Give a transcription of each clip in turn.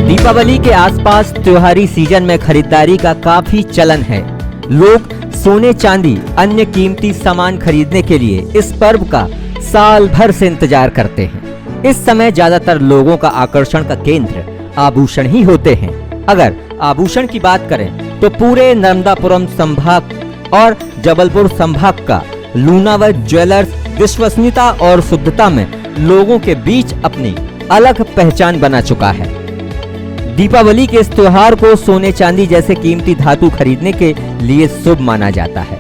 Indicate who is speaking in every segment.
Speaker 1: दीपावली के आसपास त्योहारी सीजन में खरीदारी का काफी चलन है। लोग सोने चांदी अन्य कीमती सामान खरीदने के लिए इस पर्व का साल भर से इंतजार करते हैं। इस समय ज्यादातर लोगों का आकर्षण का केंद्र आभूषण ही होते हैं। अगर आभूषण की बात करें तो पूरे नर्मदापुरम संभाग और जबलपुर संभाग का लूनावत ज्वेलर्स विश्वसनीयता और शुद्धता में लोगों के बीच अपनी अलग पहचान बना चुका है। दीपावली के इस त्योहार को सोने चांदी जैसे कीमती धातु खरीदने के लिए शुभ माना जाता है।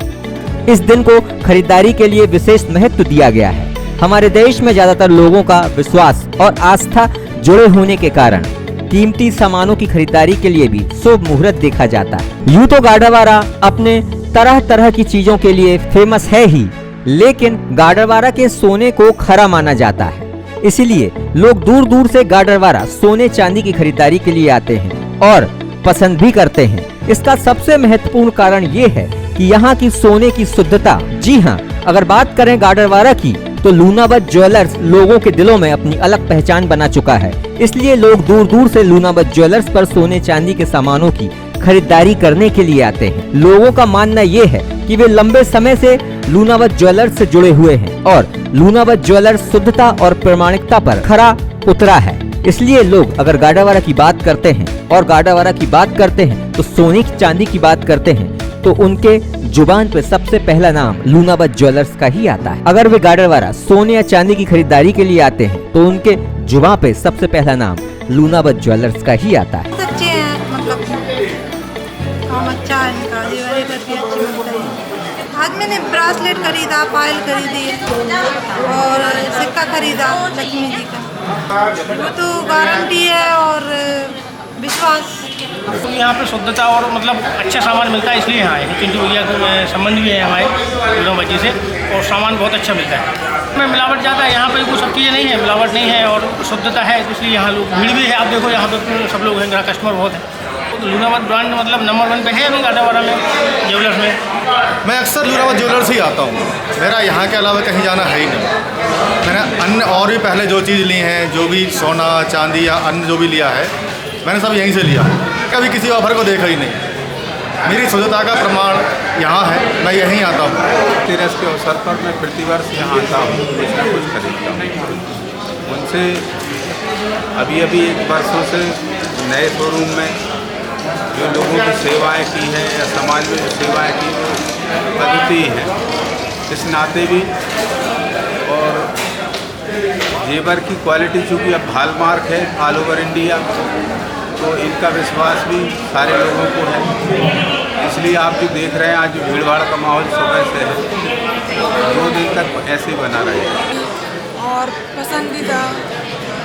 Speaker 1: इस दिन को खरीदारी के लिए विशेष महत्व दिया गया है। हमारे देश में ज्यादातर लोगों का विश्वास और आस्था जुड़े होने के कारण कीमती सामानों की खरीदारी के लिए भी शुभ मुहूर्त देखा जाता है। यूं तो गाडरवारा अपने तरह तरह की चीजों के लिए फेमस है ही, लेकिन गाडरवारा के सोने को खरा माना जाता है। इसीलिए लोग दूर दूर से गाडरवारा सोने चांदी की खरीदारी के लिए आते हैं और पसंद भी करते हैं। इसका सबसे महत्वपूर्ण कारण ये है कि यहाँ की सोने की शुद्धता। जी हाँ, अगर बात करें गाडरवारा की तो लूनावत ज्वेलर्स लोगों के दिलों में अपनी अलग पहचान बना चुका है। इसलिए लोग दूर दूर से लूनावत ज्वेलर्स पर सोने चांदी के सामानों की खरीदारी करने के लिए आते हैं। लोगों का मानना ये है कि वे लंबे समय से लूनावत ज्वेलर्स से जुड़े हुए हैं और लूनावत ज्वेलर्स शुद्धता और प्रामाणिकता पर खरा उतरा है। इसलिए लोग अगर गाडरवारा की बात करते हैं और गाडरवारा की बात करते हैं तो सोने की चांदी की बात करते हैं तो उनके जुबान पे सबसे पहला नाम लूनावत ज्वेलर्स का ही आता है। अगर वे गाडरवारा सोने या चांदी की खरीदारी के लिए आते हैं तो उनके जुबान पे सबसे पहला नाम लूनावत ज्वेलर्स का ही आता है।
Speaker 2: अच्छे हैं, मतलब काम अच्छा है इनका, ज्वेलरी अच्छी मिलता है। आज मैंने ब्रासलेट खरीदा, पायल खरीदी और सिक्का खरीदा लक्ष्मी जी का। वो तो गारंटी है और विश्वास।
Speaker 3: तो यहाँ पे शुद्धता और मतलब अच्छा सामान मिलता है, इसलिए यहाँ आए। चिंटू भैया के संबंध भी है हमारे लूनावत जी से और सामान बहुत अच्छा मिलता है। में मिलावट ज़्यादा है, यहाँ पे वो सब चीज़ें नहीं है, मिलावट नहीं है और शुद्धता है, इसलिए यहाँ लोग भीड़ भी है। आप देखो यहाँ पे सब लोग हैं, कस्टमर बहुत है। तो लूनावत ब्रांड मतलब नंबर 1 पे है अभी गाडरवारा में ज्वेलर्स में।
Speaker 4: मैं अक्सर लूनावत ज्वेलर्स ही आता हूँ। मेरा यहाँ के अलावा कहीं जाना है ही नहीं। मैंने अन्य और भी पहले जो चीज़ ली हैं, जो भी सोना चांदी या अन्य जो भी लिया है, मैंने सब यहीं से लिया। कभी किसी ऑफर को देखा ही नहीं। मेरी शुद्धता का प्रमाण यहाँ है, मैं यहीं आता हूँ।
Speaker 5: धनतेरस के अवसर पर मैं प्रतिवर्ष यहाँ आता हूँ, कुछ न कुछ खरीदता हूँ उनसे। अभी एक वर्षों से नए शोरूम में जो लोगों की सेवाएं की हैं या समाज में जो सेवाएं की पद्धति है, इस नाते भी। और जेवर की क्वालिटी चूँकि अब हॉलमार्क है ऑल ओवर इंडिया, तो इनका विश्वास भी सारे लोगों को है। इसलिए आप जो देख रहे हैं आज भीड़ भाड़ का माहौल सुबह से है, 2 दिन तक ऐसे ही बना रहेगा।
Speaker 6: और पसंदीदा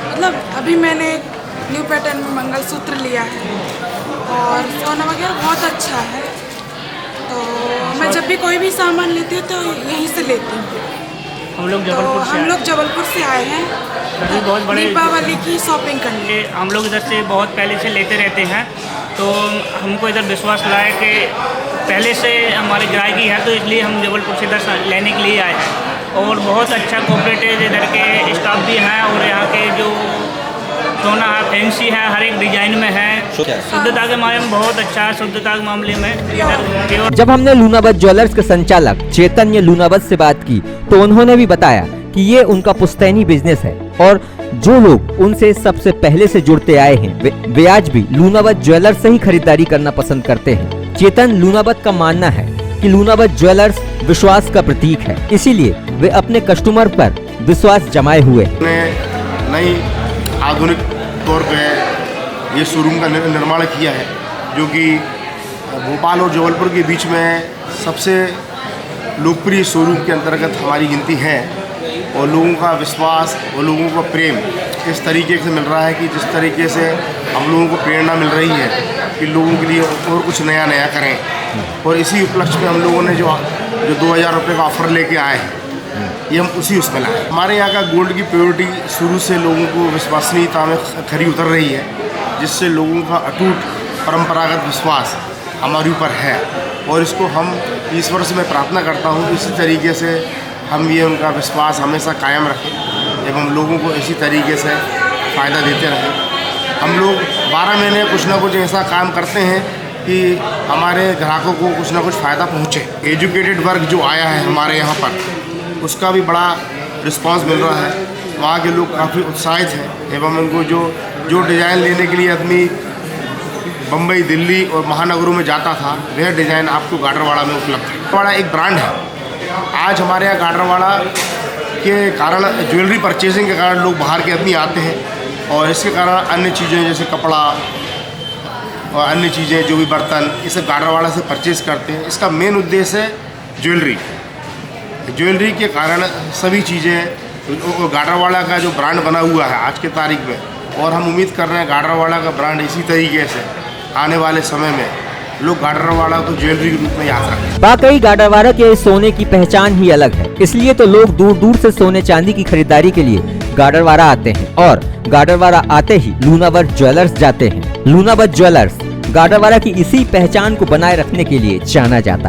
Speaker 6: मतलब अभी मैंने न्यू पैटर्न में मंगलसूत्र लिया है और सोना वगैरह बहुत अच्छा है। तो मैं जब भी कोई भी सामान लेती हूँ तो यहीं से लेती हूँ।
Speaker 3: हम लोग
Speaker 6: जबलपुर से आए हैं
Speaker 3: बहुत बड़े
Speaker 6: दीपावली की शॉपिंग करने।
Speaker 3: हम लोग इधर से बहुत पहले से लेते रहते हैं, तो हमको इधर विश्वास लाया कि पहले से हमारे ग्राहकी है, तो इसलिए हम जबलपुर से इधर लेने के लिए आए हैं। और बहुत अच्छा कोऑपरेटिव इधर के स्टाफ भी हैं और यहाँ के जो सोना है फैंसी है, हर एक डिजाइन में है। शुद्धता के मामले में बहुत अच्छा है। शुद्धता के मामले में इधर।
Speaker 1: जब हमने लूनावत ज्वेलर्स के संचालक चैतन्य लूनावत से बात की तो उन्होंने भी बताया कि ये उनका पुश्तैनी बिजनेस है और जो लोग उनसे सबसे पहले से जुड़ते आए हैं वे आज भी लूनावत ज्वेलर्स से ही खरीदारी करना पसंद करते हैं। चेतन लूनावत का मानना है कि लूनावत ज्वेलर्स विश्वास का प्रतीक है, इसीलिए वे अपने कस्टमर पर विश्वास जमाए हुए हैं।
Speaker 4: नई आधुनिक तौर पे ये शोरूम का निर्माण किया है, जो कि भोपाल और जबलपुर के बीच में सबसे लोकप्रिय शोरूम के अंतर्गत हमारी गिनती है। और लोगों का विश्वास और लोगों का प्रेम इस तरीके से मिल रहा है कि जिस तरीके से हम लोगों को प्रेरणा मिल रही है कि लोगों के लिए और कुछ नया करें। और इसी उपलक्ष्य में हम लोगों ने जो 2000 रुपये का ऑफ़र लेके आए हैं, ये हम उसी उसमें लाए। हमारे यहाँ का गोल्ड की प्योरिटी शुरू से लोगों को विश्वसनीयता में खरी उतर रही है, जिससे लोगों का अटूट परंपरागत विश्वास हमारे ऊपर है। और इसको हम ईश्वर से मैं प्रार्थना करता हूँ इसी तरीके से हम ये उनका विश्वास हमेशा कायम रखें एवं लोगों को इसी तरीके से फ़ायदा देते रहें। हम लोग 12 महीने कुछ ना कुछ ऐसा काम करते हैं कि हमारे ग्राहकों को कुछ ना कुछ फ़ायदा पहुँचे। एजुकेटेड वर्ग जो आया है हमारे यहाँ पर, उसका भी बड़ा रिस्पांस मिल रहा है। वहाँ के लोग काफ़ी उत्साहित हैं एवं उनको जो डिज़ाइन लेने के लिए आदमी बम्बई, दिल्ली और महानगरों में जाता था, वह डिज़ाइन आपको गाडरवाड़ा में उपलब्ध है। गाडरवाड़ा एक ब्रांड है। आज हमारे यहाँ गाडरवाड़ा के कारण, ज्वेलरी परचेजिंग के कारण लोग बाहर के आदमी आते हैं और इसके कारण अन्य चीज़ें जैसे कपड़ा और अन्य चीज़ें जो भी बर्तन, ये सब गाडरवाड़ा से परचेज़ करते हैं। इसका मेन उद्देश्य है ज्वेलरी। ज्वेलरी के कारण सभी चीज़ें, गाडरवाड़ा का जो ब्रांड बना हुआ है आज के तारीख में, और हम उम्मीद कर रहे हैं गाडरवाड़ा का ब्रांड इसी तरीके से आने वाले समय में लोग गाडरवाड़ा को ज्वेलरी के रूप में याद रखें।
Speaker 1: वाकई गाडरवाड़ा के सोने की पहचान ही अलग है, इसलिए तो लोग दूर दूर से सोने चांदी की खरीदारी के लिए गाडरवाड़ा आते हैं और गाडरवाड़ा आते ही लूनावर ज्वेलर्स जाते हैं। लूनावर ज्वेलर्स गाडरवाड़ा की इसी पहचान को बनाए रखने के लिए जाना जाता है।